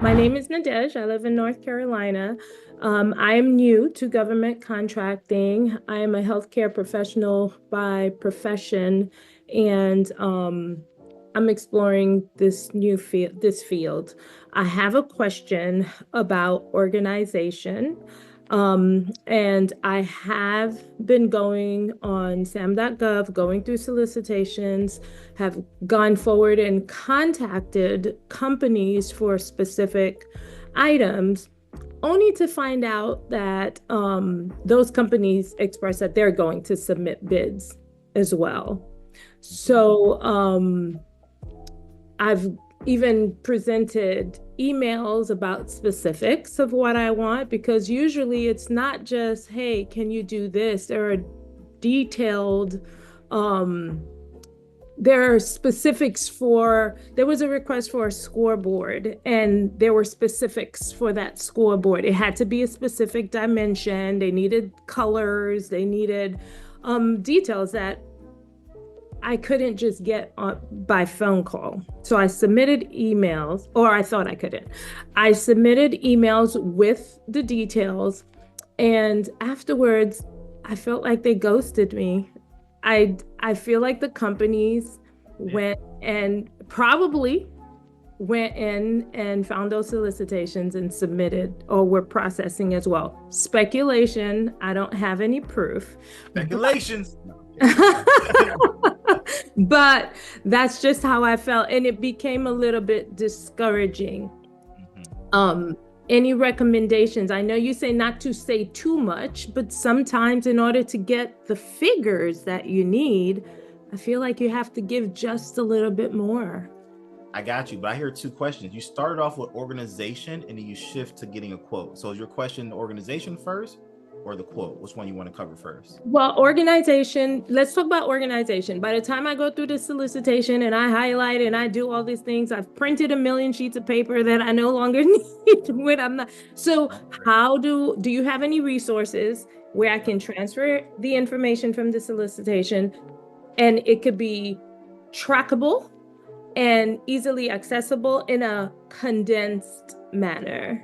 My name is Nadej. I live in North Carolina. I am new to government contracting. I am a healthcare professional by profession, and I'm exploring this field. I have a question about organization. And I have been going on SAM.gov, going through solicitations, have gone forward and contacted companies for specific items, only to find out that those companies express that they're going to submit bids as well. So I've even presented emails about specifics of what I want, because usually it's not just, hey, can you do this? There are detailed, there are specifics for, there was a request for a scoreboard, and there were specifics for that scoreboard. It had to be a specific dimension. They needed colors, they needed details that I couldn't just get by phone call. So I submitted emails, or I thought I couldn't. I submitted emails with the details, and afterwards, I felt like they ghosted me. I feel like the companies went and probably went in and found those solicitations and submitted, or were processing as well. Speculation. I don't have any proof. Speculations. But that's just how I felt, and it became a little bit discouraging. Any recommendations? I know you say not to say too much, but sometimes in order to get the figures that you need, I feel like you have to give just a little bit more. I got you, but I hear two questions. You started off with organization and then you shift to getting a quote. So is your question the organization first or the quote? Which one you want to cover first? Well, organization, let's talk about organization. By the time I go through the solicitation and I highlight and I do all these things, I've printed a million sheets of paper that I no longer need when I'm not. So how do you have any resources where I can transfer the information from the solicitation and it could be trackable and easily accessible in a condensed manner?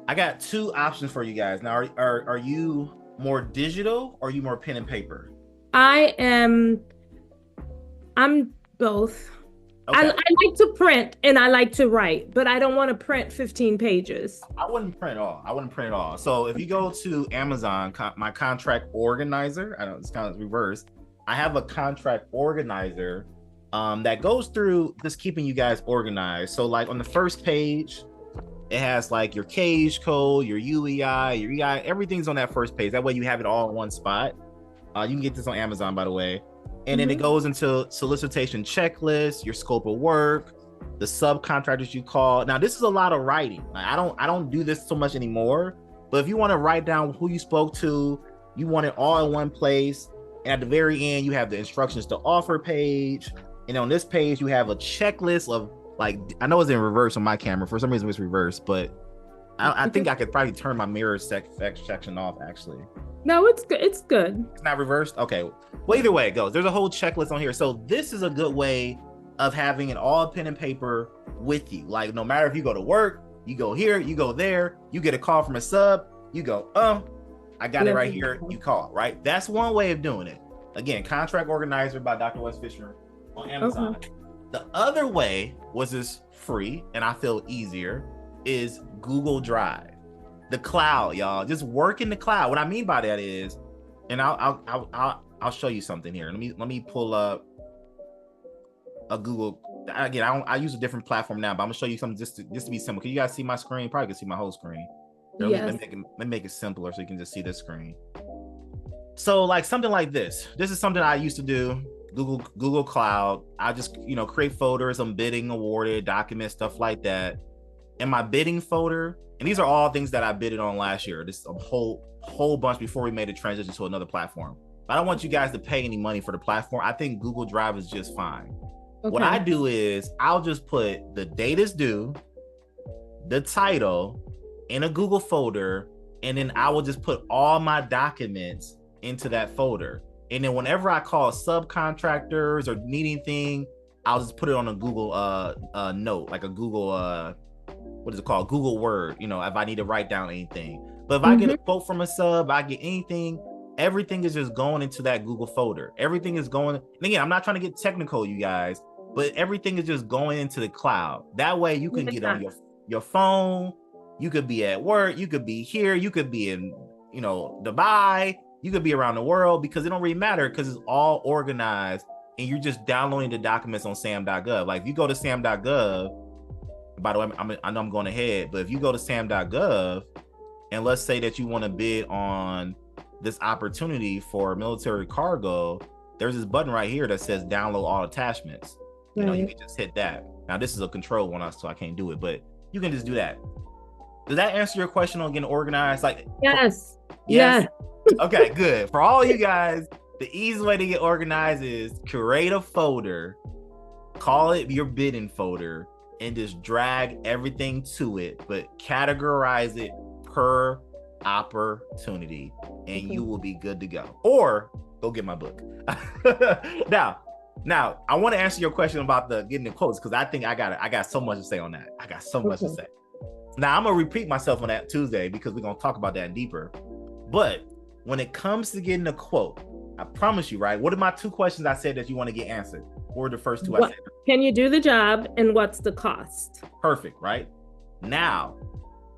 I got two options for you guys. Now, are you more digital or are you more pen and paper? I'm both. Okay. I like to print and I like to write, but I don't want to print 15 pages. I wouldn't print it all. So if you go to Amazon, my contract organizer, I know it's kind of reversed. I have a contract organizer that goes through just keeping you guys organized. So like on the first page, it has like your cage code, your UEI, your EI, everything's on that first page. That way you have it all in one spot. You can get this on Amazon, by the way. And then it goes into solicitation checklist, your scope of work, the subcontractors you call. Now, this is a lot of writing. I don't do this so much anymore, but if you want to write down who you spoke to, you want it all in one place. And at the very end, you have the instructions to offer page. And on this page, you have a checklist of, like, I know it's in reverse on my camera. For some reason, it's reversed, but I think I could probably turn my mirror section off, actually. No, it's good. It's good. It's not reversed? Okay. Well, either way it goes. There's a whole checklist on here. So this is a good way of having it all pen and paper with you. Like, no matter if you go to work, you go here, you go there, you get a call from a sub, you go, I got it right here, you call, right? That's one way of doing it. Again, Contract Organizer by Dr. Wes Fisher on Amazon. The other way, was is free, and I feel easier, is Google Drive. The cloud, y'all. Just work in the cloud. What I mean by that is, and I'll show you something here. Let me pull up a Google. Again, I use a different platform now, but I'm gonna show you something just to be simple. Can you guys see my screen? Probably can see my whole screen. Yes. Let me make it simpler so you can just see this screen. So like something like this. This is something I used to do. Google Cloud. I just create folders. I'm bidding, awarded, documents, stuff like that. In my bidding folder, and these are all things that I bidded on last year. This is a whole bunch before we made a transition to another platform. But I don't want you guys to pay any money for the platform. I think Google Drive is just fine. Okay. What I do is I'll just put the date is due, the title in a Google folder, and then I will just put all my documents into that folder. And then whenever I call subcontractors or need anything, I'll just put it on a Google note, like a Google what is it called? Google Word, you know, if I need to write down anything. But if I get a quote from a sub, I get anything, everything is just going into that Google folder. Everything is going, and again, I'm not trying to get technical, you guys, but everything is just going into the cloud. That way you can get on your phone, you could be at work, you could be here, you could be in, you know, Dubai, you could be around the world, because it don't really matter, because it's all organized and you're just downloading the documents on SAM.gov. Like if you go to SAM.gov, by the way, I know I'm going ahead, but if you go to SAM.gov and let's say that you want to bid on this opportunity for military cargo, there's this button right here that says download all attachments. You know, you can just hit that. Now this is a control one, so I can't do it, but you can just do that. Does that answer your question on getting organized? Like, yes. Yes. Okay, good. For all you guys, the easy way to get organized is create a folder, call it your bidding folder, and just drag everything to it, but categorize it per opportunity, and you will be good to go. Or go get my book. Now, I want to answer your question about the getting the quotes, because I think I got so much to say on that. I got so much to say. Now, I'm going to repeat myself on that Tuesday, because we're going to talk about that deeper. But when it comes to getting a quote, I promise you, right? What are my 2 questions I said that you want to get answered? Or the first 2 I said? Can you do the job, and what's the cost? Perfect, right? Now,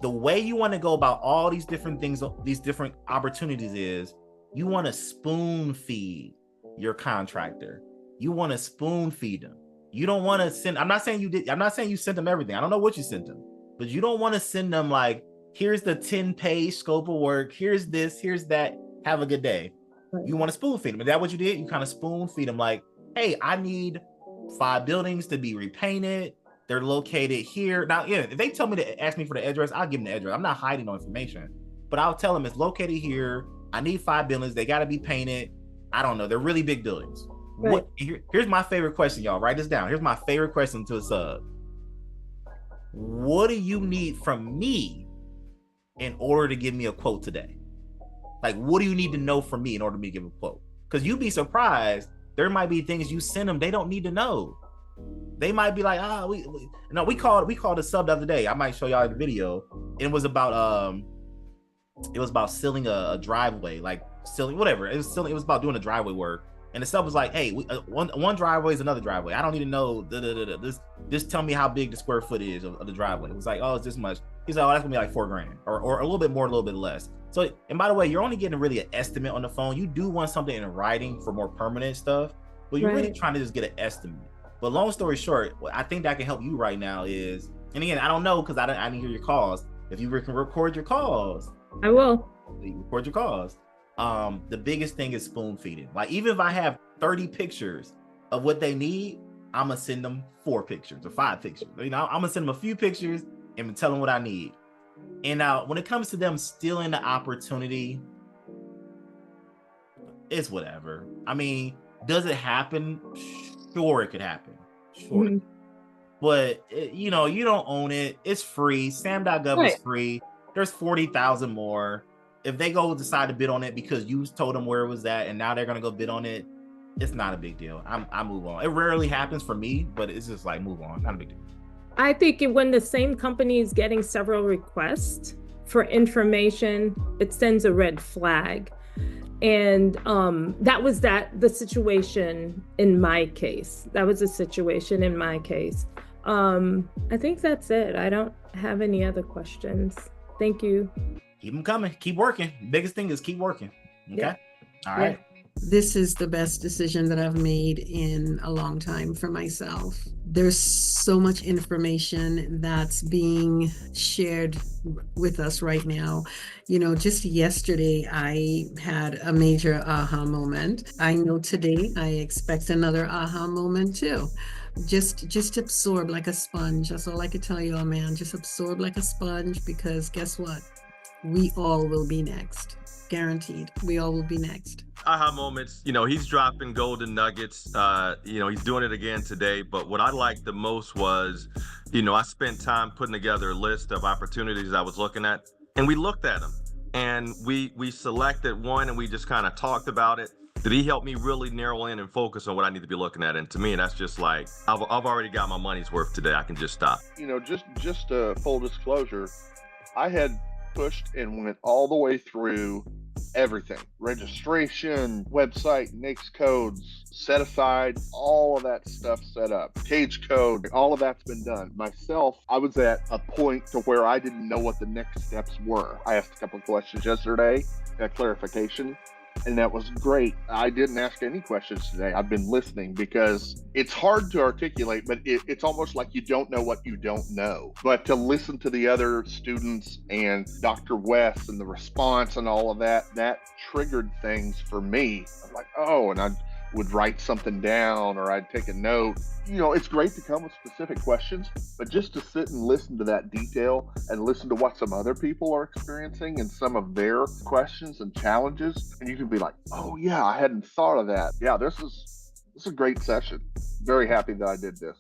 the way you want to go about all these different things, these different opportunities, is you want to spoon feed your contractor. You want to spoon feed them. You don't want to send, I'm not saying you sent them everything. I don't know what you sent them, but you don't want to send them like, here's the 10-page scope of work. Here's this, here's that. Have a good day. Right. You want to spoon feed them. Is that what you did? You kind of spoon feed them like, hey, I need 5 buildings to be repainted. They're located here. Now, yeah, if they tell me to ask me for the address, I'll give them the address. I'm not hiding no information, but I'll tell them it's located here. I need 5 buildings. They got to be painted. I don't know. They're really big buildings. Right. Here's my favorite question, y'all. Write this down. Here's my favorite question to a sub. What do you need from me in order to give me a quote today? Like, what do you need to know from me in order for me to give a quote? Because you'd be surprised. There might be things you send them they don't need to know. They might be like, we called a sub the other day. I might show y'all the video. It was about sealing a driveway, like sealing whatever. It was about doing a driveway work. And the sub was like, hey, one driveway is another driveway. I don't need to know this. Tell me how big the square foot is of the driveway. It was like, oh, it's this much. He's like, oh, that's gonna be like $4,000 or a little bit more, a little bit less. So, and by the way, you're only getting really an estimate on the phone. You do want something in writing for more permanent stuff, but you're really trying to just get an estimate. But long story short, what I think that can help you right now is, and again, I don't know, because I didn't hear your calls. If you can record your calls, I will. Record your calls. The biggest thing is spoon feeding. Like, even if I have 30 pictures of what they need, I'm gonna send them 4 pictures or 5 pictures. You know, I'm gonna send them a few pictures and tell them what I need. And now, when it comes to them stealing the opportunity, it's whatever. I mean, does it happen? Sure, it could happen. Sure. But you know, you don't own it. It's free. SAM.gov is free. There's 40,000 more. If they go decide to bid on it because you told them where it was at and now they're gonna go bid on it, it's not a big deal. I move on. It rarely happens for me, but it's just like, move on. Not a big deal. I think when the same company is getting several requests for information, it sends a red flag. And that was the situation in my case. That was the situation in my case. I think that's it. I don't have any other questions. Thank you. Keep them coming. Keep working. Biggest thing is keep working. Okay. Yeah. All right. Yeah. This is the best decision that I've made in a long time for myself. There's so much information that's being shared with us right now. You know, just yesterday, I had a major aha moment. I know today I expect another aha moment too. Just absorb like a sponge. That's all I can tell you, man. Just absorb like a sponge, because guess what? We all will be next. Guaranteed. We all will be next. Aha moments, you know, he's dropping golden nuggets. You know, he's doing it again today. But what I liked the most was, you know, I spent time putting together a list of opportunities I was looking at, and we looked at them and we selected one and we just kind of talked about it. Did he help me really narrow in and focus on what I need to be looking at? And to me, that's just like, I've already got my money's worth today. I can just stop. You know, just full disclosure, I had pushed and went all the way through everything: registration, website, NAICS codes, set aside, all of that stuff set up, cage code, all of that's been done. Myself, I was at a point to where I didn't know what the next steps were. I asked a couple of questions yesterday, got clarification, and that was great. I didn't ask any questions today. I've been listening because it's hard to articulate, but it's almost like you don't know what you don't know. But to listen to the other students and Dr. West and the response and all of that, that triggered things for me. I'm like, oh, and I would write something down or I'd take a note. You know, it's great to come with specific questions, but just to sit and listen to that detail and listen to what some other people are experiencing and some of their questions and challenges, and you can be like, oh yeah, I hadn't thought of that. Yeah, this is a great session. Very happy that I did this.